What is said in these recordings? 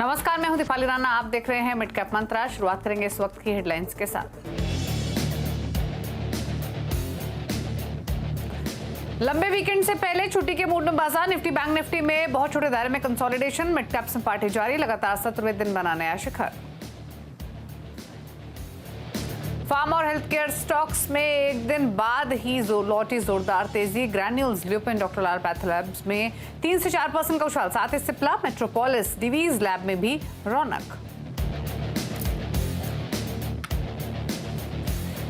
नमस्कार, मैं हूं दीपाली राणा। आप देख रहे हैं मिड कैप मंत्रा। शुरुआत करेंगे इस वक्त की हेडलाइंस के साथ। लंबे वीकेंड से पहले छुट्टी के मूड में बाजार। निफ्टी बैंक निफ्टी में बहुत छोटे दायरे में कंसोलिडेशन। मिड कैप में पार्टी जारी, लगातार 17वें दिन बना नया शिखर। फार्मा और हेल्थ केयर स्टॉक्स में एक दिन बाद ही लौटी जोरदार तेजी। ग्रैन्यूल्स, ल्यूपिन, डॉक्टर लाल पैथोलैब्स में 3 से 4% का उछाल। साथ ही सिप्ला, मेट्रोपोलिस, डिवीज लैब में भी रौनक।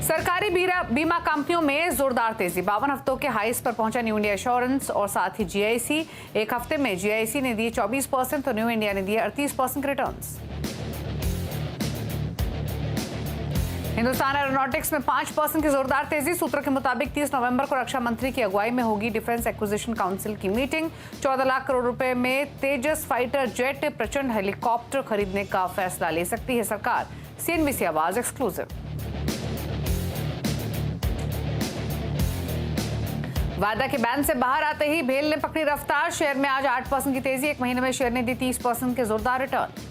सरकारी बीमा कंपनियों में जोरदार तेजी। 52 हफ्तों के हाईस पर पहुंचा न्यू इंडिया एश्योरेंस और साथ ही जीआईसी। एक हफ्ते में जीआईसी ने दिए 24% और न्यू इंडिया ने दिए 38% के रिटर्न्स। हिंदुस्तान एरोनॉटिक्स में 5% की जोरदार तेजी। सूत्रों के मुताबिक 30 नवंबर को रक्षा मंत्री की अगुवाई में होगी डिफेंस एक्विजिशन काउंसिल की मीटिंग। 14 लाख करोड़ रुपए में तेजस फाइटर जेट, प्रचंड हेलीकॉप्टर खरीदने का फैसला ले सकती है सरकार। सीएनबीसी आवाज एक्सक्लूसिव। वायदा के बैन से बाहर आते ही भेल ने पकड़ी रफ्तार। शेयर में आज 8% की तेजी। एक महीने में शेयर ने दी 30% के जोरदार रिटर्न।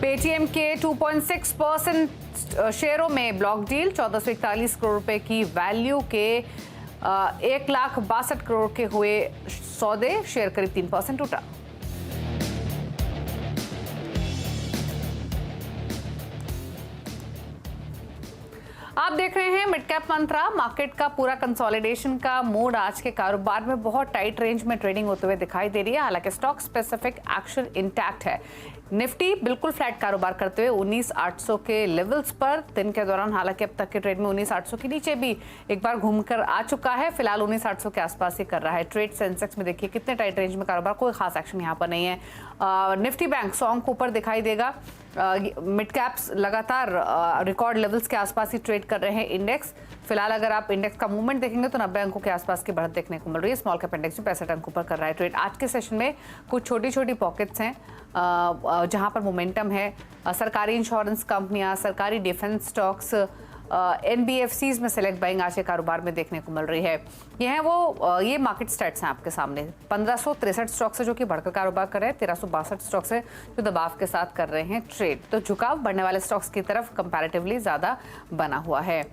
पेटीएम के 2.6% शेयरों में ब्लॉक डील। 1441 करोड़ रुपए की वैल्यू के 1,62,00,000 करोड़ के हुए सौदे। शेयर करीब 3% उठा। आप देख रहे हैं मिड कैप मंत्रा। मार्केट का पूरा कंसोलिडेशन का मूड आज के कारोबार में बहुत टाइट रेंज में ट्रेडिंग होते हुए दिखाई दे रही है। हालांकि स्टॉक स्पेसिफिक एक्शन इंटैक्ट है। निफ्टी बिल्कुल फ्लैट कारोबार करते हुए 19,800 के लेवल्स पर। दिन के दौरान हालांकि अब तक के ट्रेड में 19,800 के नीचे भी एक बार घूमकर आ चुका है। फिलहाल 19,800 के आसपास ही कर रहा है ट्रेड। सेंसेक्स में देखिए कितने टाइट रेंज में कारोबार, कोई खास एक्शन यहाँ पर नहीं है। निफ्टी बैंक 100 के ऊपर दिखाई देगा। मिड कैप्स लगातार रिकॉर्ड लेवल्स के आसपास ही ट्रेड कर रहे हैं। इंडेक्स फिलहाल अगर आप इंडेक्स का मूवमेंट देखेंगे तो 90 अंकों के आसपास की बढ़त देखने को मिल रही है। स्मॉल कैप इंडेक्स में 65 अंकों पर कर रहा है ट्रेड। आज के सेशन में कुछ छोटी छोटी पॉकेट्स हैं जहां पर मोमेंटम है। सरकारी इंश्योरेंस कंपनियां, सरकारी डिफेंस स्टॉक्स, एनबीएफसीज में सेलेक्ट बाइंग आज के कारोबार में देखने को मिल रही है। ये मार्केट स्टैट्स हैं आपके सामने। 1563 स्टॉक्स है जो कि बढ़कर कारोबार कर रहे हैं। 1362 स्टॉक्स है जो दबाव के साथ कर रहे हैं ट्रेड। तो झुकाव बढ़ने वाले स्टॉक्स की तरफ कंपैरेटिवली ज्यादा बना हुआ है।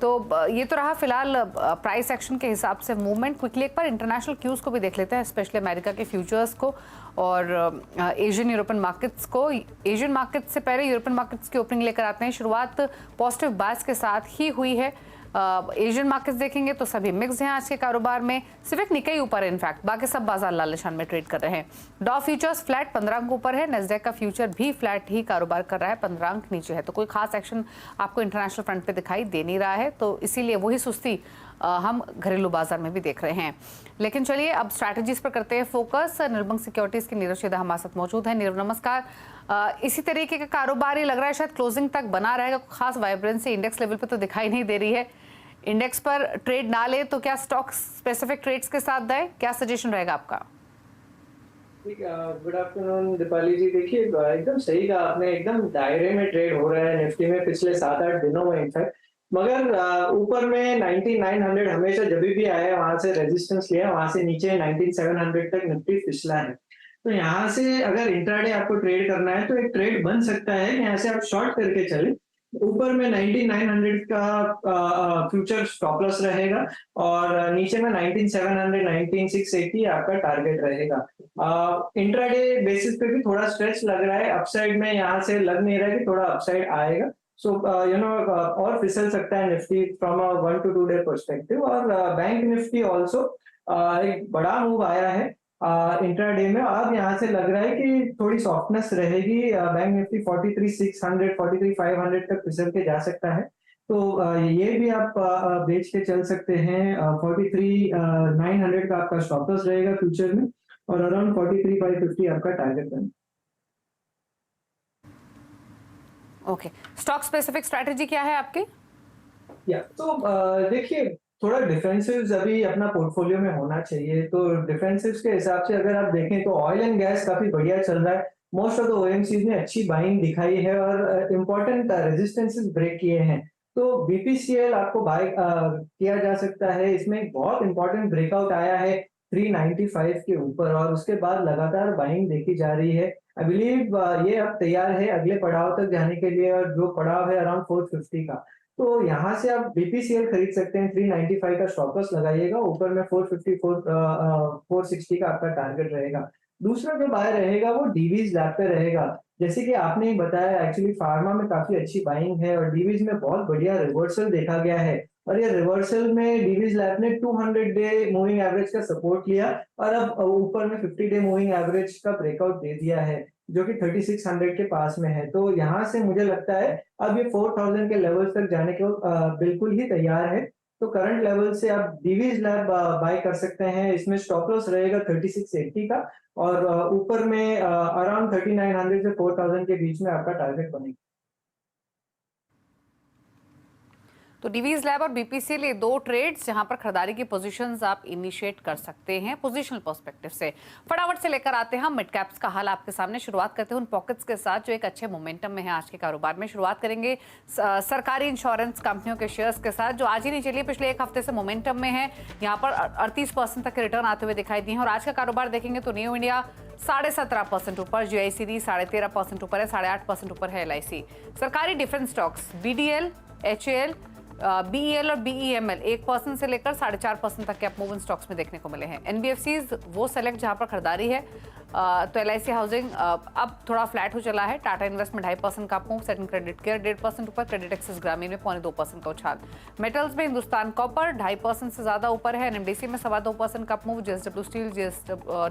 तो ये तो रहा फिलहाल प्राइस एक्शन के हिसाब से मूवमेंट। क्विकली एक बार इंटरनेशनल क्यूज को भी देख लेते हैं, स्पेशली अमेरिका के फ्यूचर्स को और एशियन यूरोपियन मार्केट्स को। एशियन मार्केट्स से पहले यूरोपियन मार्केट्स की ओपनिंग लेकर आते हैं। शुरुआत पॉजिटिव बायस के साथ ही हुई है। एशियन मार्केट्स देखेंगे तो सभी मिक्स हैं आज के कारोबार में। सिर्फ निकाई ऊपर है, इनफैक्ट बाकी सब बाजार लाल निशान में ट्रेड कर रहे हैं। डॉ फ्यूचर्स फ्लैट 15 अंक ऊपर है। नेस्डैक का फ्यूचर भी फ्लैट ही कारोबार कर रहा है, 15 अंक नीचे है। तो कोई खास एक्शन आपको इंटरनेशनल फ्रंट पे दिखाई दे नहीं रहा है, तो इसीलिए वही सुस्ती हम घरेलू बाजार में भी देख रहे हैं। लेकिन चलिए अब स्ट्रैटेजीज पर करते हैं फोकस। निर्बंग सिक्योरिटीज के नीरज शेदा हमारे साथ मौजूद है। नीरज नमस्कार। इसी तरीके का कारोबार ही लग रहा है, शायद क्लोजिंग तक बना रहेगा। खास वाइब्रेंसी इंडेक्स लेवल पे तो दिखाई नहीं दे रही है। इंडेक्स पर ट्रेड ना ले तो क्या स्टॉक स्पेसिफिक ट्रेड्स के साथ जाए, क्या सजेशन रहेगा आपका? गुड आफ्टरनून दीपाली जी। देखिए एकदम सही कहा आपने, एकदम दायरे में ट्रेड हो रहा है निफ्टी में पिछले 7-8 दिनों में इनफैक्ट। मगर ऊपर में 19,900 हमेशा जब भी आया है वहां से रेजिस्टेंस लिया, वहां से नीचे 19,700 तक निफ्टी फिसला है। तो यहाँ से अगर इंट्राडे आपको ट्रेड करना है तो एक ट्रेड बन सकता है। यहाँ से आप शॉर्ट करके चले। ऊपर में 19,900 का फ्यूचर स्टॉप लॉस रहेगा और नीचे में 19,700 19,680 आपका टारगेट रहेगा। इंट्राडे बेसिस पे भी थोड़ा स्ट्रेच लग रहा है। अपसाइड में यहाँ से लग नहीं रहा है कि थोड़ा अपसाइड आएगा। सो और फिसल सकता है Nifty from a 1 to 2 day perspective. और बैंक निफ्टी ऑल्सो एक बड़ा मूव आया है इंट्राडे में। अब यहाँ से लग रहा है कि थोड़ी सॉफ्टनेस रहेगी। बैंक निफ्टी 43,600 43,500 तक फिसल के जा सकता है। तो ये भी आप बेच के चल सकते हैं। 43,900 का आपका स्टॉप लॉस रहेगा फ्यूचर में और अराउंड 43,550 आपका टारगेट बनेगा। ओके, स्टॉक स्पेसिफिक स्ट्रैटेजी क्या है आपकी? तो देखिए थोड़ा डिफेंसिव्स अभी अपना पोर्टफोलियो में होना चाहिए। तो डिफेंसिव्स के हिसाब से अगर आप देखें तो ऑयल एंड गैस काफी बढ़िया चल रहा है। मोस्ट ऑफ द ओएमसीज ने अच्छी बाइंग दिखाई है और इंपॉर्टेंट रेजिस्टेंसेस ब्रेक किए हैं। तो बीपीसीएल आपको बाय किया जा सकता है। इसमें एक बहुत इंपॉर्टेंट ब्रेकआउट आया है 395 के ऊपर और उसके बाद लगातार बाइंग देखी जा रही है। आई बिलीव ये अब तैयार है अगले पड़ाव तक जाने के लिए और जो पड़ाव है अराउंड 450 का। तो यहाँ से आप बीपीसीएल खरीद सकते हैं। 395 का स्टॉप लॉस लगाइएगा, ऊपर में 460 का आपका टारगेट रहेगा। दूसरा जो बाय रहेगा वो डीवीज लैब पे रहेगा। जैसे कि आपने ही बताया, एक्चुअली फार्मा में काफी अच्छी बाइंग है और डीवीज में बहुत बढ़िया रिवर्सल देखा गया है और ये रिवर्सल में डीवीज लैब ने 200 डे मूविंग एवरेज का सपोर्ट लिया और अब ऊपर में 50 डे मूविंग एवरेज का ब्रेकआउट दे दिया है जो कि 3600 के पास में है। तो यहाँ से मुझे लगता है अब ये 4000 के लेवल्स तक जाने को बिल्कुल ही तैयार है। तो करंट लेवल से आप डीवीज लैब बाय कर सकते हैं। इसमें स्टॉप लॉस रहेगा 3680 का और ऊपर में अराउंड 3900 से 4000 के बीच में आपका टारगेट बनेगा। तो डीवीज लैब और बीपीसीएल ये दो ट्रेड्स जहां पर खरीदारी की पोजीशंस आप इनिशिएट कर सकते हैं पोजीशनल पर्सपेक्टिव से। फटाफट से लेकर आते हैं हम मिड कैप्स का हाल आपके सामने। शुरुआत करते हैं उन पॉकेट्स के साथ जो एक अच्छे मोमेंटम में है आज के कारोबार में। शुरुआत करेंगे सरकारी इंश्योरेंस कंपनियों के शेयर्स के साथ जो आज ही नहीं चलिए पिछले एक हफ्ते से मोमेंटम में है। यहाँ पर 38% तक के रिटर्न आते हुए दिखाई दिए हैं और आज का कारोबार देखेंगे तो न्यू इंडिया 17.5% ऊपर, जीआईसीडी 13.5% ऊपर है, 8.5% ऊपर है एलआईसी। सरकारी defence stocks BDL, HAL, BEL और बीईएमएल 1% से लेकर 4.5% तक के अप मूव इन स्टॉक्स में देखने को मिले हैं। एनबीएफसीज वो सेलेक्ट जहां पर खरीदारी है तो एलआईसी हाउसिंग अब थोड़ा फ्लैट हो चला है। टाटा इन्वेस्टमेंट 2.5% का up move, second credit care 1.5% ऊपर, क्रेडिट एक्सिस ग्रामीण में 0.2% का उछाल। मेटल्स में हिंदुस्तान कॉपर 2.5% से ज्यादा ऊपर है। एनएमडीसी में 2.25% का up move, JSW steel,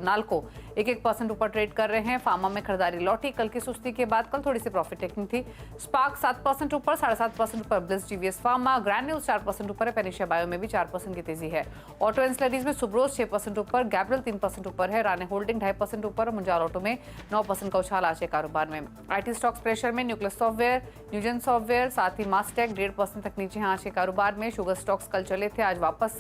NALCO 1% ऊपर ट्रेड कर रहे हैं। फार्मा में खरीदारी लौटी कल की सुस्ती के बाद, कल थोड़ी सी प्रॉफिट टेकिंग थी। स्पार्क 7% ऊपर, 7.5% ऊपर ब्लिस जीवीएस फार्मा, ग्रैन्यूल्स 4% ऊपर है, पेनिशिया बायो में भी 4% की तेजी है। ऑटो एंसिलरीज में सुब्रोज 6% ऊपर, गैब्रियल 3% ऊपर है, राणे होल्डिंग 2.5% ऊपर, मुंजाल ऑटो में 9% का उछाल आज के कारोबार में। आईटी स्टॉक्स प्रेशर में, न्यूक्लियस सॉफ्टवेयर, न्यूजन सॉफ्टवेयर, साथ ही मास्टेक 1.5% तक नीचे हैं आज के कारोबार में। शुगर स्टॉक्स कल चले थे, आज वापस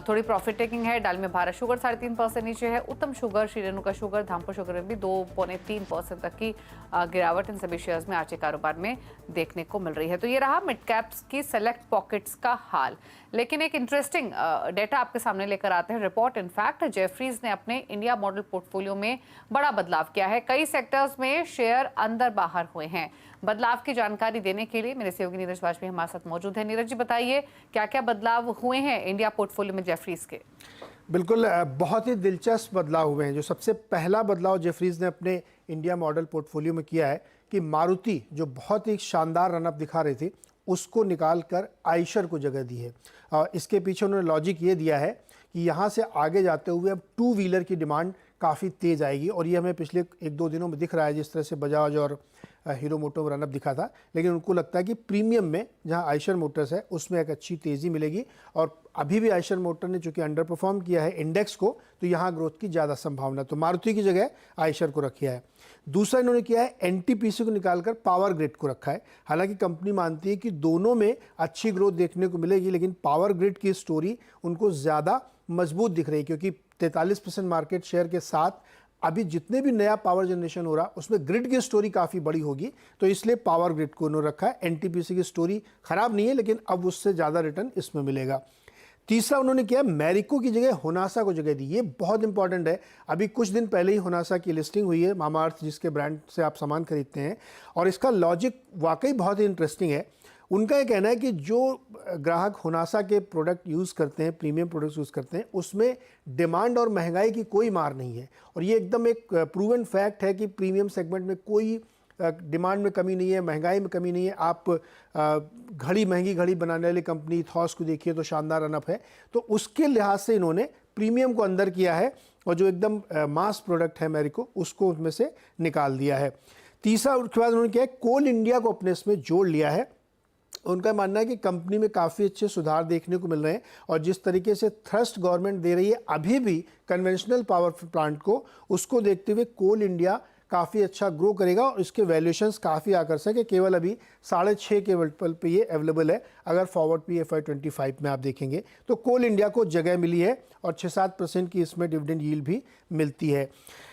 थोड़ी प्रॉफिट टेकिंग है। डाल में भारत शुगर 3.5% नीचे है। उत्तम sugar, Shri Renuka sugar, Dhampur sugar में भी 2.3% तक की गिरावट इन सभी शेयर्स में आज के कारोबार में देखने को मिल रही है। तो ये रहा मिड कैप्स की सेलेक्ट पॉकेट्स का हाल। लेकिन एक इंटरेस्टिंग डेटा आपके सामने लेकर आते हैं। रिपोर्ट इनफैक्ट जेफरीज ने अपने इंडिया मॉडल पोर्टफोलियो में बड़ा बदलाव किया है। कई सेक्टर्स में शेयर अंदर बाहर हुए हैं। बदलाव की जानकारी देने के लिए मेरे सहयोगी नीरज वाजपेयी हमारे साथ मौजूद है। नीरज जी बताइए क्या क्या बदलाव हुए हैं इंडिया पोर्टफोलियो में जेफरीज के? बिल्कुल, बहुत ही दिलचस्प बदलाव हुए हैं। जो सबसे पहला बदलाव जेफरीज ने अपने इंडिया मॉडल पोर्टफोलियो में किया है कि मारुति जो बहुत ही शानदार रनअप दिखा रही थी उसको निकाल कर आइशर को जगह दी है। इसके पीछे उन्होंने लॉजिक ये दिया है कि यहाँ से आगे जाते हुए अब 2 व्हीलर की डिमांड काफ़ी तेज़ आएगी और ये हमें पिछले 1-2 दिनों में दिख रहा है। जिस तरह से बजाज और हीरो मोटो में रनअप दिखा था, लेकिन उनको लगता है कि प्रीमियम में जहां आइशर मोटर्स है उसमें एक अच्छी तेज़ी मिलेगी और अभी भी आइशर मोटर ने चूंकि अंडर परफॉर्म किया है इंडेक्स को, तो यहाँ ग्रोथ की ज़्यादा संभावना, तो मारुति की जगह आइशर को रखा है। दूसरा इन्होंने किया है एनटीपीसी को निकालकर पावर ग्रिड को रखा है। हालांकि कंपनी मानती है कि दोनों में अच्छी ग्रोथ देखने को मिलेगी, लेकिन पावर ग्रिड की स्टोरी उनको ज़्यादा मजबूत दिख रही है क्योंकि 43% मार्केट शेयर के साथ अभी जितने भी नया पावर जनरेशन हो रहा उसमें ग्रिड की स्टोरी काफ़ी बड़ी होगी, तो इसलिए पावर ग्रिड को उन्होंने रखा है। एनटीपीसी की स्टोरी खराब नहीं है, लेकिन अब उससे ज़्यादा रिटर्न इसमें मिलेगा। तीसरा उन्होंने किया मैरिको की जगह होनासा को जगह दी। ये बहुत इंपॉर्टेंट है। अभी कुछ दिन पहले ही होनासा की लिस्टिंग हुई है, मामाअर्थ जिसके ब्रांड से आप सामान खरीदते हैं, और इसका लॉजिक वाकई बहुत ही इंटरेस्टिंग है। उनका ये कहना है कि जो ग्राहक होनासा के प्रोडक्ट यूज़ करते हैं, प्रीमियम प्रोडक्ट्स यूज़ करते हैं, उसमें डिमांड और महंगाई की कोई मार नहीं है। और ये एकदम एक प्रूवन फैक्ट है कि प्रीमियम सेगमेंट में कोई डिमांड में कमी नहीं है, महंगाई में कमी नहीं है। आप महंगी घड़ी बनाने वाली कंपनी थॉस को देखिए तो शानदार रनअप है। तो उसके लिहाज से इन्होंने प्रीमियम को अंदर किया है और जो एकदम मास प्रोडक्ट है मैरिको उसको उसमें से निकाल दिया है। तीसरा उसके बाद उन्होंने किया है कोल इंडिया को अपने इसमें जोड़ लिया है। उनका मानना है कि कंपनी में काफ़ी अच्छे सुधार देखने को मिल रहे हैं और जिस तरीके से थ्रस्ट गवर्नमेंट दे रही है अभी भी कन्वेंशनल पावर प्लांट को, उसको देखते हुए कोल इंडिया काफ़ी अच्छा ग्रो करेगा और इसके वैल्यूएशंस काफ़ी आकर्षक है। केवल अभी 6.5 के लेवल पे ये अवेलेबल है। अगर फॉरवर्ड पी FY25 में आप देखेंगे तो कोल इंडिया को जगह मिली है और 6-7% की इसमें डिविडेंड यील्ड भी मिलती है।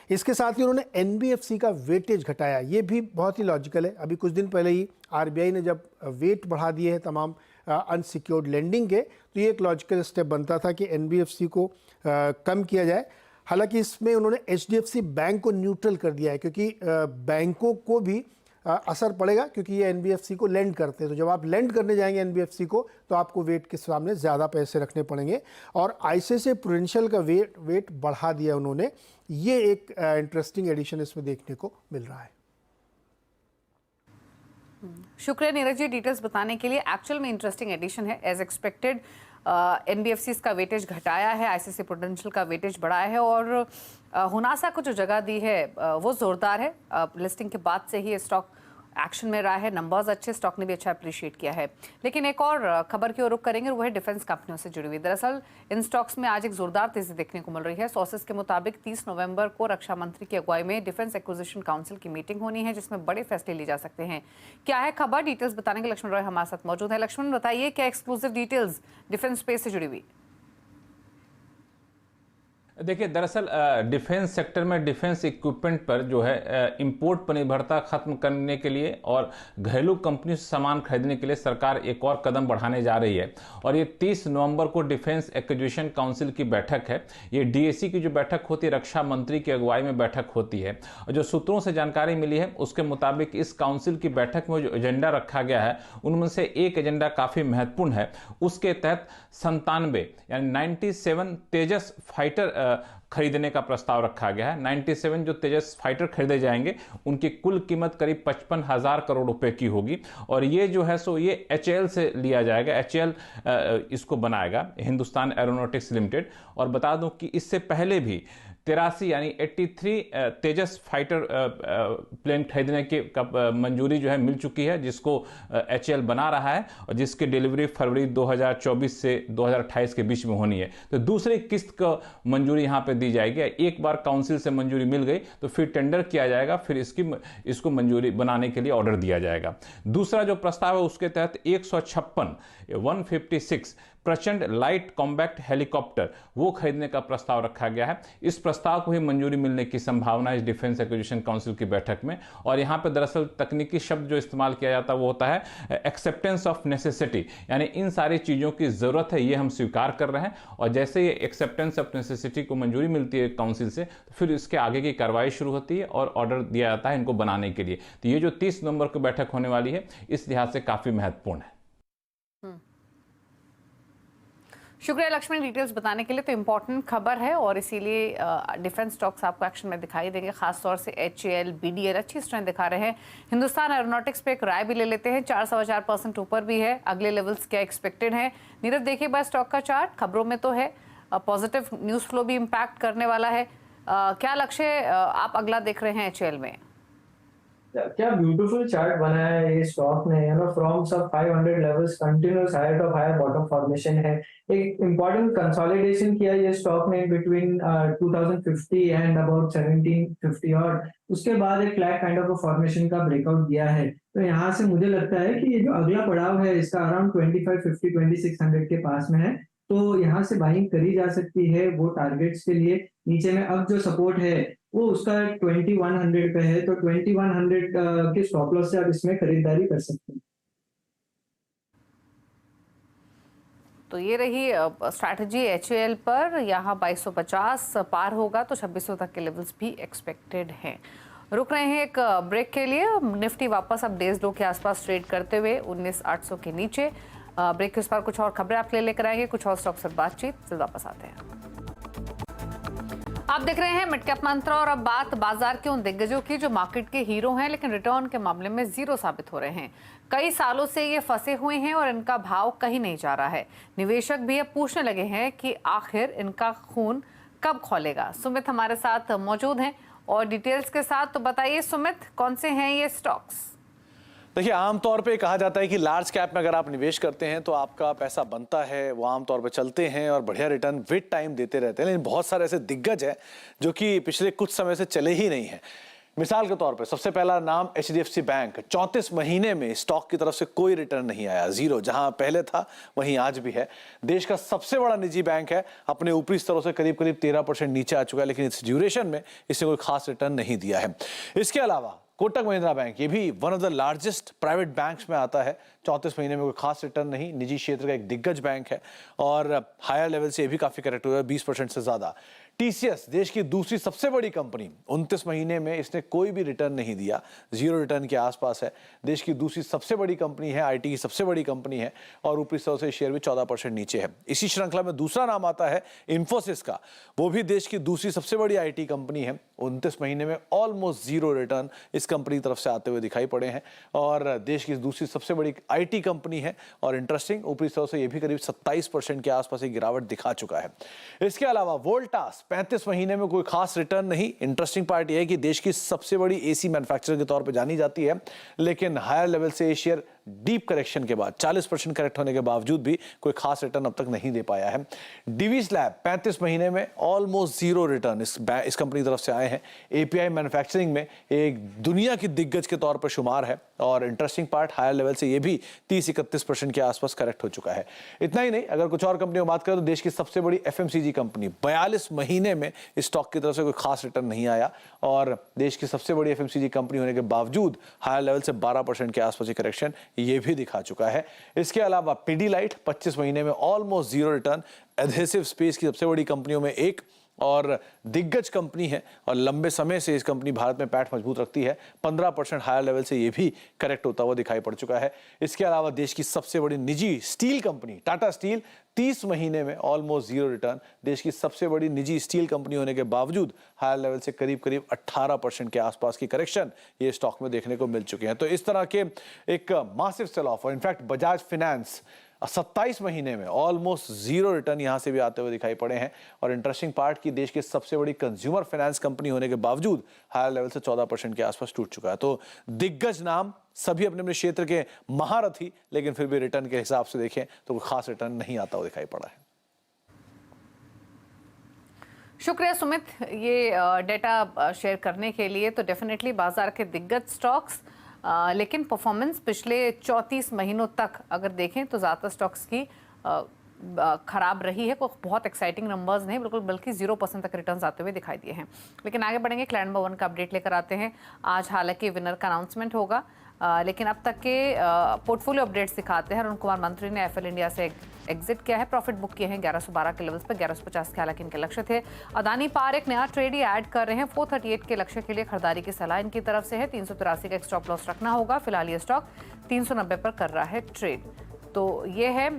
इसके साथ ही उन्होंने NBFC का वेटेज घटाया, ये भी बहुत ही लॉजिकल है। अभी कुछ दिन पहले ही RBI ने जब वेट बढ़ा दिए हैं तमाम अनसिक्योर्ड लेंडिंग के, तो ये एक लॉजिकल स्टेप बनता था कि NBFC को कम किया जाए। हालांकि इसमें उन्होंने HDFC बैंक को न्यूट्रल कर दिया है, क्योंकि बैंकों को भी असर पड़ेगा, क्योंकि ये NBFC को लेंड करते हैं। तो जब आप लेंड करने जाएंगे NBFC को, तो आपको वेट के सामने ज़्यादा पैसे रखने पड़ेंगे। और ICICI प्रूडेंशियल का वेट बढ़ा दिया उन्होंने। ये एक इंटरेस्टिंग एडिशन इसमें देखने को मिल रहा है। शुक्रिया नीरज जी डिटेल्स बताने के लिए। एक्चुअल में इंटरेस्टिंग एडिशन है। एज एक्सपेक्टेड NBFCs का वेटेज घटाया है, ICICI प्रूडेंशियल का वेटेज बढ़ाया है और हुनासा को जो जगह दी है वो जोरदार है। लिस्टिंग के बाद से ही ये स्टॉक एक्शन में रहा है, नंबर्स अच्छे, स्टॉक ने भी अच्छा अप्रिशिएट किया है। लेकिन एक और खबर की ओर रुख करेंगे, वो है डिफेंस कंपनियों से जुड़ी हुई। दरअसल इन स्टॉक्स में आज एक जोरदार तेजी देखने को मिल रही है। सोर्सेस के मुताबिक 30 नवंबर को रक्षा मंत्री की अगुवाई में डिफेंस एक्विजिशन काउंसिल की मीटिंग होनी है, जिसमें बड़े फैसले लिए जा सकते हैं। क्या है खबर, डिटेल्स बताने के लक्ष्मण रॉय हमारे साथ मौजूद है। लक्ष्मण बताइए, क्या एक्सक्लूसिव डिटेल्स डिफेंस स्पेस से जुड़ी हुई? देखिए, दरअसल डिफेंस सेक्टर में डिफेंस इक्विपमेंट पर जो है इंपोर्ट पर निर्भरता खत्म करने के लिए और घरेलू कंपनी से सामान खरीदने के लिए सरकार एक और कदम बढ़ाने जा रही है। और ये 30 नवंबर को डिफेंस एक्विजिशन काउंसिल की बैठक है। ये DAC की जो बैठक होती है, रक्षा मंत्री की अगुवाई में बैठक होती है। और जो सूत्रों से जानकारी मिली है उसके मुताबिक इस काउंसिल की बैठक में जो एजेंडा रखा गया है, उनमें से एक एजेंडा काफ़ी महत्वपूर्ण है। उसके तहत 97 यानी 97 तेजस फाइटर खरीदने का प्रस्ताव रखा गया है। 97 जो तेजस फाइटर खरीदे जाएंगे, उनकी कुल कीमत करीब 55,000 करोड़ रुपए की होगी। और ये जो है सो ये HAL से लिया जाएगा। HAL इसको बनाएगा, हिंदुस्तान एरोनॉटिक्स लिमिटेड। और बता दूं कि इससे पहले भी 83 यानी 83 तेजस फाइटर प्लेन खरीदने की मंजूरी जो है मिल चुकी है, जिसको HAL बना रहा है और जिसकी डिलीवरी फरवरी 2024 से 2028 के बीच में होनी है। तो दूसरी किस्त का मंजूरी यहाँ पे दी जाएगी। एक बार काउंसिल से मंजूरी मिल गई तो फिर टेंडर किया जाएगा, फिर इसको मंजूरी बनाने के लिए ऑर्डर दिया जाएगा। दूसरा जो प्रस्ताव है उसके तहत 156 प्रचंड लाइट कॉम्बैक्ट हेलीकॉप्टर वो खरीदने का प्रस्ताव रखा गया है। इस प्रस्ताव को भी मंजूरी मिलने की संभावना है इस डिफेंस एक्विजिशन काउंसिल की बैठक में। और यहाँ पे दरअसल तकनीकी शब्द जो इस्तेमाल किया जाता है वो होता है एक्सेप्टेंस ऑफ नेसेसिटी, यानी इन सारी चीज़ों की ज़रूरत है, ये हम स्वीकार कर रहे हैं। और जैसे ये एक्सेप्टेंस ऑफ नेसेसिटी को मंजूरी मिलती है काउंसिल से, तो फिर इसके आगे की कार्रवाई शुरू होती है और ऑर्डर दिया जाता है इनको बनाने के लिए। तो ये जो 30 नवंबर को बैठक होने वाली है, इस लिहाज से काफ़ी महत्वपूर्ण है। शुक्रिया लक्ष्मण डिटेल्स बताने के लिए। तो इंपॉर्टेंट खबर है और इसीलिए डिफेंस स्टॉक्स आपको एक्शन में दिखाई देंगे, खासतौर से HAL, BDL अच्छी स्ट्रेंथ दिखा रहे हैं। हिंदुस्तान एरोनॉटिक्स पे एक राय भी ले लेते हैं, 4-4.25% ऊपर भी है। अगले लेवल्स क्या एक्सपेक्टेड है? नीरज देखिए बाय स्टॉक का चार्ट, खबरों में तो है पॉजिटिव न्यूज़ फ्लो भी इम्पैक्ट करने वाला है। क्या लक्ष्य आप अगला देख रहे हैं HAL में? क्या ब्यूटीफुल चार्ट बनाया है ये स्टॉक ने, from sub 500 levels continuous higher to higher bottom formation है। एक इम्पोर्टेंट कंसोलिडेशन किया ये स्टॉक ने बिटवीन 2050 एंड अबाउट 1750 और उसके बाद एक फ्लैट काइंड ऑफ फॉर्मेशन का ब्रेकआउट दिया है। तो यहाँ से मुझे लगता है कि ये जो अगला पड़ाव है इसका अराउंड 2550 2600 के पास में है, तो यहाँ से बाइंग करी जा सकती है वो टारगेट्स के लिए। नीचे में अब जो सपोर्ट है वो उसका 2100 पे है, तो 2100 के स्टॉप लॉस से आप इसमें खरीदारी कर सकते हैं। तो ये रही स्ट्रैटेजी HAL पर। यहाँ 2250 पार होगा तो 2600 तक के लेवल्स भी एक्सपेक्टेड हैं। रुक रहे हैं एक ब्रेक के लिए। निफ्टी वापस अब डेज लो के आसपास ट्रेड करते हुए 19,800 के नीचे। ब्रेक के उस पर कुछ और खबरें आपके लिए लेकर आएंगे, कुछ और स्टॉक से बातचीत से वापस आते हैं। आप देख रहे हैं मिड कैप मंत्रा और अब बात बाजार के उन दिग्गजों की जो मार्केट के हीरो हैं लेकिन रिटर्न के मामले में जीरो साबित हो रहे हैं। कई सालों से ये फंसे हुए हैं और इनका भाव कहीं नहीं जा रहा है। निवेशक भी अब पूछने लगे हैं कि आखिर इनका खून कब खौलेगा। सुमित हमारे साथ मौजूद हैं और डिटेल्स के साथ। तो बताइए सुमित, कौन से हैं ये स्टॉक्स? देखिए, आमतौर पे कहा जाता है कि लार्ज कैप में अगर आप निवेश करते हैं तो आपका पैसा बनता है, वो आमतौर पे चलते हैं और बढ़िया रिटर्न विद टाइम देते रहते हैं। लेकिन बहुत सारे ऐसे दिग्गज हैं जो कि पिछले कुछ समय से चले ही नहीं हैं। मिसाल के तौर पे सबसे पहला नाम HDFC बैंक, 34 महीने में स्टॉक की तरफ से कोई रिटर्न नहीं आया, जीरो। जहां पहले था वहीं आज भी है। देश का सबसे बड़ा निजी बैंक है, अपने ऊपरी स्तरों से करीब 13% नीचे आ चुका है, लेकिन इस ड्यूरेशन में इसने कोई खास रिटर्न नहीं दिया है। इसके अलावा कोटक महिंद्रा बैंक, ये भी one of the largest private banks में आता है, 34 महीने में कोई खास रिटर्न नहीं, निजी क्षेत्र का एक दिग्गज बैंक है और हायर लेवल से ये भी काफी करेक्ट हुआ है, 20% से ज्यादा। TCS, देश की दूसरी सबसे बड़ी कंपनी, 29 महीने में इसने कोई भी रिटर्न नहीं दिया, जीरो रिटर्न के आसपास है। देश की दूसरी सबसे बड़ी कंपनी है, IT की सबसे बड़ी कंपनी है और ऊपरी स्तरों से शेयर भी 14% नीचे है। इसी श्रृंखला में दूसरा नाम आता है इंफोसिस का, वो भी देश की दूसरी सबसे बड़ी IT कंपनी है, 29 महीने में ऑलमोस्ट जीरो रिटर्न इस कंपनी की तरफ से आते हुए दिखाई पड़े हैं और देश की दूसरी सबसे बड़ी IT कंपनी है और इंटरेस्टिंग, ऊपरी स्तरों से ये भी करीब 27% के आसपास एक गिरावट दिखा चुका है। इसके अलावा वोल्टास, 35 महीने में कोई खास रिटर्न नहीं। इंटरेस्टिंग पार्ट यह है कि देश की सबसे बड़ी AC मैन्युफैक्चरर के तौर पे जानी जाती है, लेकिन हायर लेवल से ये शेयर डीप करेक्शन के बाद 40% करेक्ट होने के बावजूद भी कोई खास रिटर्न अब तक नहीं दे पाया है। डिवीज लैब, 35 महीने में ऑलमोस्ट जीरो रिटर्न इस कंपनी की तरफ से आए हैं। API मैन्युफैक्चरिंग में एक दुनिया की दिग्गज के तौर पर शुमार है और इंटरेस्टिंग पार्ट हायर लेवल से ये भी 30-31% के आसपास करेक्ट हो चुका है। इतना ही नहीं, अगर कुछ और कंपनियों की बात करें तो देश की सबसे बड़ी FMCG कंपनी, 42 महीने में इस स्टॉक की तरफ से कोई खास रिटर्न नहीं आया और देश की सबसे बड़ी FMCG कंपनी होने के बावजूद हायर लेवल से 12% के आसपास की करेक्शन ये भी दिखा चुका है। इसके अलावा पिडीलाइट, 25 महीने में almost zero return, adhesive space की सबसे बड़ी कंपनियों में एक और दिग्गज कंपनी है और लंबे समय से इस कंपनी भारत में पैठ मजबूत रखती है, 15% हायर लेवल से ये भी करेक्ट होता हुआ दिखाई पड़ चुका है। इसके अलावा देश की सबसे बड़ी निजी स्टील कंपनी टाटा स्टील, 30 महीने में ऑलमोस्ट जीरो रिटर्न, देश की सबसे बड़ी निजी स्टील कंपनी होने के बावजूद हायर लेवल से करीब 18% के आसपास की करेक्शन ये स्टॉक में देखने को मिल चुके हैं। तो इस तरह के एक मासिव सेल ऑफ, और इनफैक्ट बजाज फाइनेंस 27 महीने में ऑलमोस्ट जीरो रिटर्न यहां से भी आते हुए दिखाई पड़े हैं और इंटरेस्टिंग पार्ट की देश की सबसे बड़ी कंज्यूमर फाइनेंस कंपनी होने के बावजूद हायर लेवल से 14% के आसपास टूट चुका है। तो दिग्गज नाम, सभी अपने अपने क्षेत्र के महारथी, लेकिन फिर भी रिटर्न के हिसाब से देखें तो कोई खास रिटर्न नहीं आता हुआ दिखाई पड़ा है। शुक्रिया सुमित, ये डेटा शेयर करने के लिए। तो डेफिनेटली बाजार के दिग्गज स्टॉक्स, लेकिन परफॉर्मेंस पिछले 34 महीनों तक अगर देखें तो ज़्यादातर स्टॉक्स की खराब रही है। कोई बहुत एक्साइटिंग नंबर्स नहीं, बिल्कुल, बल्कि 0% तक रिटर्न्स आते हुए दिखाई दिए हैं। लेकिन आगे बढ़ेंगे, क्लाइंट नंबर 1 का अपडेट लेकर आते हैं। आज हालांकि विनर का अनाउंसमेंट होगा, लेकिन अब तक के पोर्टफोलियो अपडेट्स दिखाते हैं। अरुण कुमार मंत्री ने FL इंडिया से एग्जिट किया है, प्रॉफिट बुक किए हैं 1112 के लेवल्स पर, 1150 के हालांकि इनके लक्ष्य थे। अदानी पावर एक नया ट्रेड ही ऐड कर रहे हैं, 438 के लक्ष्य के लिए खरीदारी की सलाह इनकी तरफ से है। 383 का एक स्टॉप लॉस रखना होगा। फिलहाल ये स्टॉक 390 पर कर रहा है ट्रेड। तो ये है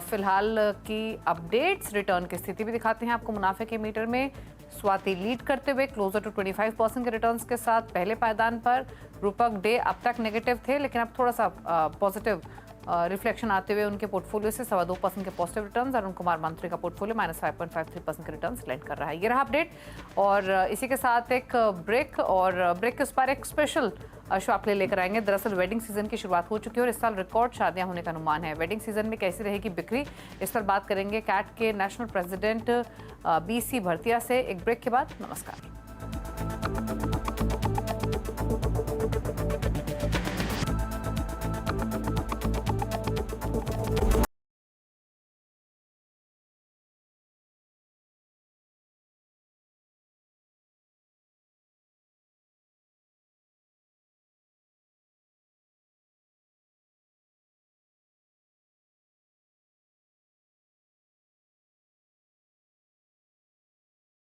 फिलहाल की अपडेट्स। रिटर्न की स्थिति भी दिखाते हैं आपको मुनाफे के मीटर में। स्वाति लीड करते हुए क्लोजर टू 25% के रिटर्न्स के साथ पहले पायदान पर। रूपक डे अब तक नेगेटिव थे, लेकिन अब थोड़ा सा पॉजिटिव रिफ्लेक्शन आते हुए उनके पोर्टफोलियो से 2.25% के पॉजिटिव रिटर्न्स। अरुण कुमार मंत्री का पोर्टफोलियो -5.53% के रिटर्न्स लैंड कर रहा है। ये रहा अपडेट और इसी के साथ एक ब्रेक, और ब्रेक के उस पर एक स्पेशल शो आप लेकर आएंगे। दरअसल वेडिंग सीजन की शुरुआत हो चुकी है और इस साल रिकॉर्ड शादियां होने का अनुमान है। वेडिंग सीजन में कैसी रहेगी बिक्री, इस पर बात करेंगे कैट के नेशनल प्रेसिडेंट BC भरतिया से एक ब्रेक के बाद। नमस्कार।